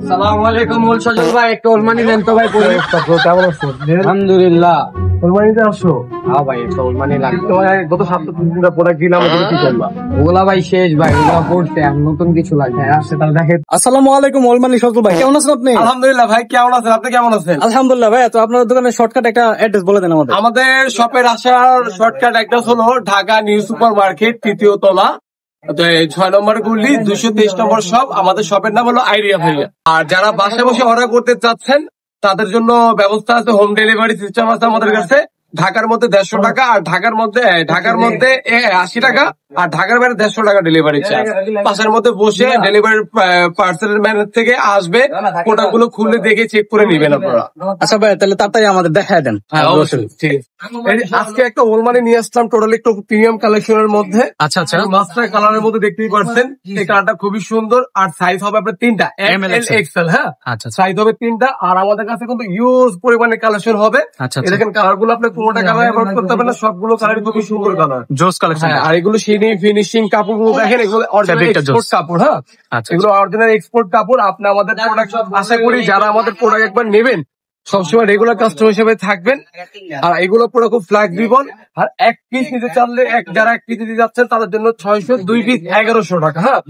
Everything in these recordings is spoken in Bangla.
সালামু আলাইকুম মূল সজল ভাই, একটা ওলমানি দেন তো ভাই। কেমন আছো? আলহামদুলিল্লাহ। ওলমানিতে আসছো? হ্যাঁ ভাই, একটা ওলমানি লাগবে। তোমার গত সপ্তাহ তিনটা প্রোডাক্ট দিলাম, ওগুলো কি করবা? ওগুলা ভাই শেষ ভাই, ওগুলা পড়ছে, আর নতুন কিছু লাগবে। আসছে তাহলে দেখে। আসসালামু আলাইকুম ওলমানি সজল ভাই, কেমন আছেন আপনি? আলহামদুলিল্লাহ ভাই, কেমন আছেন? আপনি কেমন আছেন? আলহামদুলিল্লাহ ভাই। তো আপনার দোকানের শর্টকাট একটা অ্যাড্রেস বলে দেন আমাদের। আমাদের শপের আসার শর্টকাট অ্যাড্রেস হলো ঢাকা নিউ সুপার মার্কেট, 3য় তলা, 6 নম্বর গুলি, 223 নম্বর শপ। আমাদের শপের নাম হলো আইডিয়া ভাইয়া। আর যারা বাসায় বসে অর্ডার করতে চাচ্ছেন তাদের জন্য ব্যবস্থা আছে, হোম ডেলিভারি সিস্টেম আছে আমাদের কাছে। ঢাকার মধ্যে 150 টাকা, আর ঢাকার মধ্যে 80 টাকা, আর ঢাকার বাইরে 150 টাকা ডেলিভারি চার্জ। বাসার মধ্যে বসে ডেলিভারি পার্সেলের ম্যানেজ থেকে আসবে, প্রোডাক্ট গুলো খুলে দেখে চেক করে নিবেন আপনারা। আচ্ছা ভাই, তাহলে তাড়াতাড়ি আমাদের দেখায় দেন। হ্যাঁ অবশ্যই, ঠিক আছে। আজকে একটা ওলমানি নিয়ে আসলাম, টোটালি একটু প্রিমিয়াম কালেকশনের মধ্যে। আচ্ছা আচ্ছা, মাস্টার কালারের মধ্যে দেখতেই পাচ্ছেন, এই কালারটা খুবই সুন্দর। আর সাইজ হবে আপনার 3টা, এম এল এক্সেল। হ্যাঁ আচ্ছা সাইজ হবে 3টা। আর আমাদের কাছে কিন্তু ইউজ পরিমাণে কালেকশন হবে। আচ্ছা এই দেখেন কালার গুলো, আপনি কোনোটা কালার অ্যাভয়েড করতে পারবেন না, সবগুলো কালার খুবই সুন্দর কালার, জোস কালেকশন। হ্যাঁ। আর এগুলো ফিনিশিং কাপড় গুলো দেখেন, এগুলো অরিজিনাল এক্সপোর্ট কাপড়। হ্যাঁ আচ্ছা, এগুলো অরিজিনাল এক্সপোর্ট কাপড়। আপনি আমাদের প্রোডাক্ট, আশা করি যারা আমাদের প্রোডাক্ট একবার নেবেন সবসময় রেগুলার কাস্টমার হিসেবে থাকবেন। আর এগুলো পুরো খুব ফ্লেক্সিবল। আর এক পিস নিতে চাইলে, যারা এক পিস নিতে যাচ্ছেন তাদের জন্য 600, 2 পিস 1100 টাকা। হ্যাঁ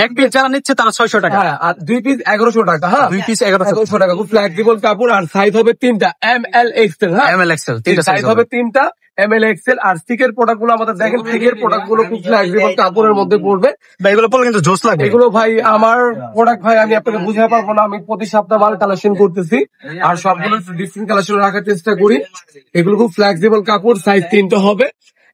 এক পিস যারা নিচ্ছে তারা 600 টাকা, হ্যাঁ, আর 2 পিস 1100 টাকা। হ্যাঁ 2 পিস 1100 টাকা, খুব ফ্লেক্সিবল কাপড়। আর সাইজ হবে 3টা, এম এল এক্সেল। হ্যাঁ এম এল এক্সেল, তিনটা সাইজ হবে 3টা, এম এল এক্সেল। আর স্টিকের প্রোডাক্ট গুলো আমাদের দেখেন, স্টিকের প্রোডাক্ট গুলো খুব ফ্লেক্সিবল কাপড়ের মধ্যে পড়বে। ভাই এগুলো পড়লে কিন্তু জোস লাগে। এগুলো ভাই আমার প্রোডাক্ট ভাই, আমি আপনাকে বুঝাতে পারবো না। আমি প্রতি সপ্তাহ মাল কালেকশন করতেছি, আর সবগুলো ডিফারেন্ট কালেকশন রাখার চেষ্টা করি। এগুলো খুব ফ্লেক্সিবল কাপড়, সাইজ 3টা হবে,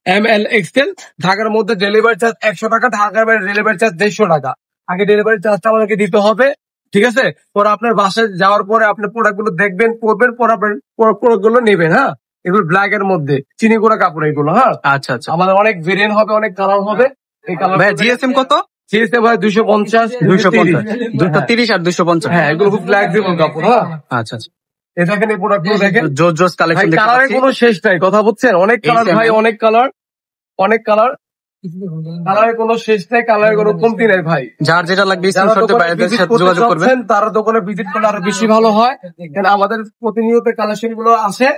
এম এল এক্সেল। ঢাকার মধ্যে ডেলিভারি চার্জ 100 টাকা, ঢাকার বাইরে ডেলিভারি চার্জ 150 টাকা। আগে ডেলিভারি চার্জটা আমাদেরকে দিতে হবে, ঠিক আছে? পরে আপনার বাসায় যাওয়ার পরে আপনি প্রোডাক্ট গুলো দেখবেন, পরবেন, পরে আপনার প্রোডাক্ট গুলো নেবেন। হ্যাঁ এগুলো ব্ল্যাক এর মধ্যে চিনি গুঁড়া কাপড় এগুলো। হ্যাঁ আচ্ছা আচ্ছা, আমাদের অনেক ভেরিয়েন্ট হবে, অনেক কালার হবে। এই কালার ভাই জিএসএম কত? সিএসএম ভাই 250, 250, 230 আর 250। হ্যাঁ এগুলো খুব ফ্লেক্সিবল কাপড়। হ্যাঁ আচ্ছা আচ্ছা, এই দেখেন, এই প্রোডাক্ট গুলো দেখেন, জোস জোস কালেকশন দেখতে কালারের পাচ্ছি। কোনো শেষ নাই, কথা বুঝছেন? অনেক কালার ভাই, অনেক কালার, অনেক কালার, কালারের কোনো শেষ নাই, কালারের কোনো কমতি নাই ভাই। যার যেটা লাগবে যারা স্ক্রিনশটে দোকানে বাইরের visit সাথে করতে যোগাযোগ করবেন। চাচ্ছেন, তারা দোকানে ভিজিট করলে আরো বেশি ভালো হয়, কারণ আমাদের প্রতিনিয়ত কালেকশন গুলো আসে।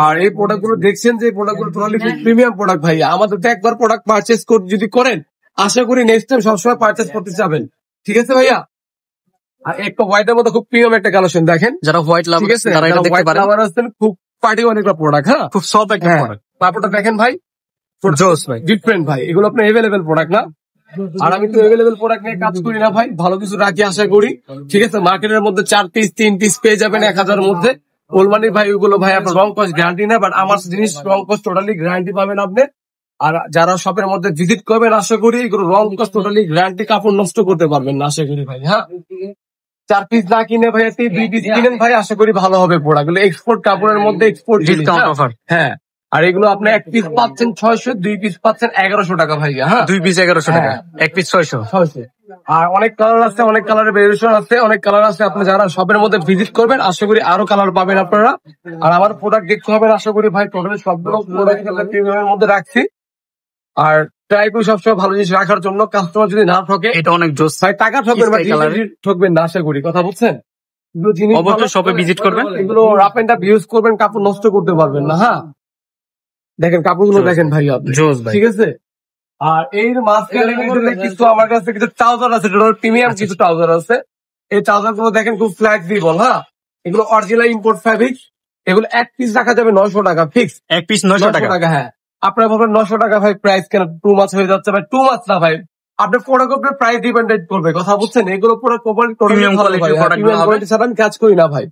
আর এই প্রোডাক্ট গুলো দেখছেন, যে প্রোডাক্ট গুলো টোটালি প্রিমিয়াম প্রোডাক্ট ভাই। আমাদের তো একবার প্রোডাক্ট পারচেস যদি করেন, আশা করি নেক্সট টাইম সবসময় পারচেস করতে চাবেন, ঠিক আছে ভাইয়া? আর একটা হোয়াইটের মধ্যে খুব প্রিমিয়াম একটা কালেকশন দেখেন, যারা হোয়াইট লাভার ঠিক আছে? তারা এটা দেখতে হোয়াইট পারেন। কালার আছেন, খুব পার্টি অনেকটা প্রোডাক্ট। হ্যাঁ খুব সফট একটা প্রোডাক্ট, কাপড়টা দেখেন ভাই, জোস ভাই। ডিফারেন্ট ভাই। এগুলো আপনার এভেলেবেল প্রোডাক্ট না, আর আমি তো এভেলেবেল প্রোডাক্ট নিয়ে কাজ করি না ভাই, ভালো কিছু রাখি আশা করি, ঠিক আছে? মার্কেটের মধ্যে 4 পিস 3 পিস পেয়ে যাবেন 1000 মধ্যে। ওলমানির ভাই ওইগুলো ভাই আপনার রং কস্ট গ্যারান্টি না, বাট আমার জিনিস রং কস্ট টোটালি গ্যারান্টি পাবেন আপনি। আর যারা শপের মধ্যে ভিজিট করবেন, আশা করি এগুলো রং কস্ট টোটালি গ্যারান্টি, কাপড় নষ্ট করতে পারবেন না আশা করি ভাই। হ্যাঁ 4 পিস না কিনে ভাই, 2 পিস কিনেন ভাই, আশা করি ভালো হবে প্রোডাক্ট গুলো। এক্সপোর্ট কাপড়ের মধ্যে এক্সপোর্ট ডিসকাউন্ট অফার। হ্যাঁ আর এগুলো আপনি 1 পিস পাচ্ছেন 600, 2 পিস পাচ্ছেন 1100 টাকা ভাইয়া। হ্যাঁ 2 পিস 1100 টাকা, 1 পিস 600। আর অনেক কালার আছে, অনেক কালারের ভেরিয়েশন আছে, অনেক কালার আছে। আপনি যারা শপের মধ্যে ভিজিট করবেন, আশা করি আরো কালার পাবেন আপনারা। আর আমার প্রোডাক্ট দেখতে হবে, আশা করি ভাই টোটালি সবগুলো প্রোডাক্ট প্রিমিয়ামের মধ্যে রাখছি। আর ট্রাই করি সবসময় ভালো জিনিস রাখার জন্য, কাস্টমার যদি না ঠকে। এটা অনেক জোস ভাই টাকা ঠকবেন, Sky colour এর। ঠকবেন না আশা করি, কথা বুঝছেন? এগুলো জিনিস অবশ্যই শপে ভিজিট করবেন। এগুলো রাফ এন্ড টাফ ইউজ করবেন, কাপড় নষ্ট করতে পারবেন না। হ্যাঁ দেখেন কাপড়গুলো দেখেন ভাই আপনি, জোস ভাই। ঠিক আছে? আর এর মাঝখানে কিন্তু কিছু আমার কাছে কিছু ট্রাউজার আছে, প্রিমিয়াম কিছু ট্রাউজার আছে। এই ট্রাউজার গুলো দেখেন খুব ফ্লেক্সিবল। হ্যাঁ এগুলো অরিজিনাল ইম্পোর্ট ফ্যাব্রিক। এগুলো 1 পিস রাখা যাবে 900 টাকা ফিক্স। 1 পিস 900 টাকা। হ্যাঁ আপনারা ভাববেন 900 টাকা ভাই প্রাইস কেন, টু মাছ হয়ে যাচ্ছে ভাই। টু মাছ না ভাই, আপনার প্রোডাক্ট উপরে প্রাইস ডিপেন্ডেন্ট করবে, কথা বুঝছেন? এগুলো পুরো Premium quality product গুলো হবে। ছাড়া আমি কাজ করি না ভাই,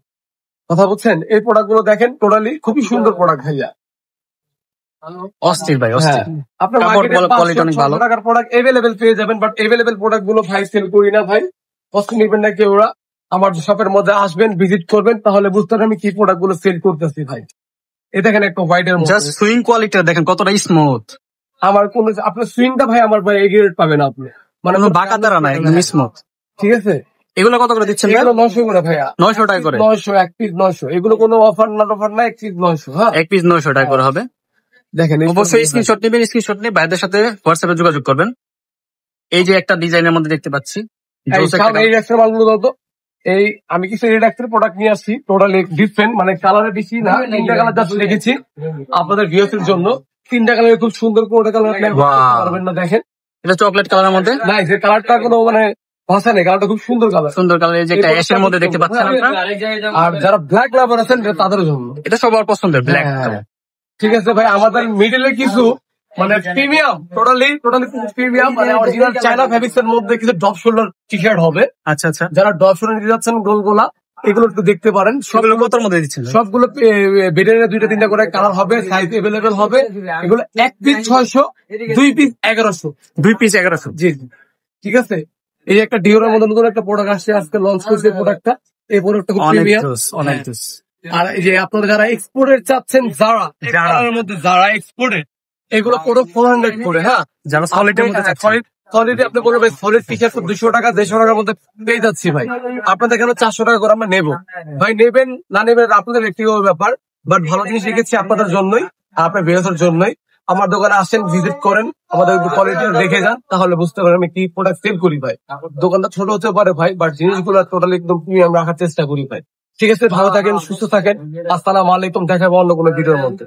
কথা বুঝছেন? এই প্রোডাক্ট গুলো দেখেন, টোটালি খুবই সুন্দর প্রোডাক্ট ভাইয়া। অস্থির ভাই, অস্থির। আপনার কাপড় মার্কেটে কোয়ালিটি অনেক ভালো। 500 টাকার প্রোডাক্ট এভেলেবেল পেয়ে যাবেন, বাট এভেলেবেল প্রোডাক্ট গুলো ভাই সেল করি না ভাই, কষ্ট নেবেন না কেউ। ওরা আমার শপের মধ্যে আসবেন, ভিজিট করবেন, তাহলে বুঝতে পারবেন আমি কি প্রোডাক্ট গুলো সেল করতেছি ভাই। এই দেখেন একটা হোয়াইট এর জাস্ট সুইং কোয়ালিটি দেখেন কতটা স্মুথ। আমার কোন আপনার সুইংটা ভাই আমার ভাই এই গ্রেড পাবেন আপনি, মানে কোনো বাঁকা তারা না, একদম স্মুথ। ঠিক আছে? এগুলো কত করে দিচ্ছেন ভাই? এগুলো 900 করে ভাইয়া, 900 টাকা করে। 900, 1 পিস 900। এগুলো কোনো অফার না, অফার না, 1 পিস 900। হ্যাঁ 1 পিস 900 টাকা করে হবে। দেখেন অবশ্যই স্ক্রিনশট নেবেন, স্ক্রিনশট নিয়ে ভাইদের সাথে হোয়াটসঅ্যাপে যোগাযোগ করবেন। এই যে একটা ডিজাইনের মধ্যে দেখতে পাচ্ছি, জোস একটা এই এক্সট্রা মালগুলো দাও তো। এই আমি কিছু রেডাক্সের প্রোডাক্ট নিয়ে আসছি, টোটালি ডিফারেন্ট, মানে কালারে বেশি না, 3টা কালার জাস্ট রেখেছি আপনাদের ভিউয়ার্সের জন্য। 3টা কালার খুব সুন্দর করে কালার পারবেন না, দেখেন এটা চকলেট কালারের মধ্যে না, যে কালারটা কোনো মানে ভাষা নেই, কালারটা খুব সুন্দর কালার, সুন্দর কালার, এই যে একটা অ্যাশের মধ্যে দেখতে পাচ্ছেন আপনারা। আর যারা ব্ল্যাক লাভার আছেন এটা তাদের জন্য। এটা সবার পছন্দের ব্ল্যাক। হ্যাঁ, ঠিক আছে ভাই, আমাদের মিডলে কিছু মানে প্রিমিয়াম, টোটালি প্রিমিয়াম, মানে অরিজিনাল চায়না ফেব্রিক্স এর মধ্যে কিছু ডপ শোল্ডার টি শার্ট হবে। আচ্ছা আচ্ছা, যারা ডপ শোল্ডার নিতে যাচ্ছেন গোলগোলা, এগুলো একটু দেখতে পারেন। সবগুলো কতর মধ্যে দিচ্ছেন? সবগুলো বেডের 2টা-3টা করে কালার হবে, সাইজ এভেলেবেল হবে। এগুলো 1 পিস 600, 2 পিস 1100। 2 পিস 1100। জি জি, ঠিক আছে। এই যে একটা ডিওরের মধ্যে নতুন একটা প্রোডাক্ট আসছে, আজকে লঞ্চ করছে প্রোডাক্টটা। এই প্রোডাক্টটা খুব অনেক প্রিমিয়াম। জোস, অনেক জোস। আর এই যে আপনারা যারা এক্সপোর্টের চাচ্ছেন, যারা মধ্যে যারা এক্সপোর্টের, এগুলো পুরো 400 করে। হ্যাঁ, যারা সলিডের মধ্যে চাচ্ছেন, সলিড আপনি বলবেন ভাই সলিড টি শার্ট 200 টাকা 150 টাকার মধ্যে পেয়ে যাচ্ছি ভাই। আপনাদের কেন 400 টাকা করে আমরা নেবো ভাই, নেবেন না নেবেন আপনাদের ব্যক্তিগত ব্যাপার, বাট ভালো জিনিস রেখেছি আপনাদের জন্যই, আপনার বেরোনোর জন্যই। আমার দোকানে আসেন, ভিজিট করেন, আমাদের কোয়ালিটি দেখে যান, তাহলে বুঝতে পারেন আমি কি প্রোডাক্ট সেল করি ভাই। দোকানটা ছোট হতে পারে ভাই, বাট জিনিসগুলো টোটালি একদম প্রিমিয়াম রাখার চেষ্টা করি ভাই। ঠিক আছে, ভালো থাকেন, সুস্থ থাকেন। আসসালামু আলাইকুম, দেখা হবে অন্য কোনো ভিডিওর মধ্যে।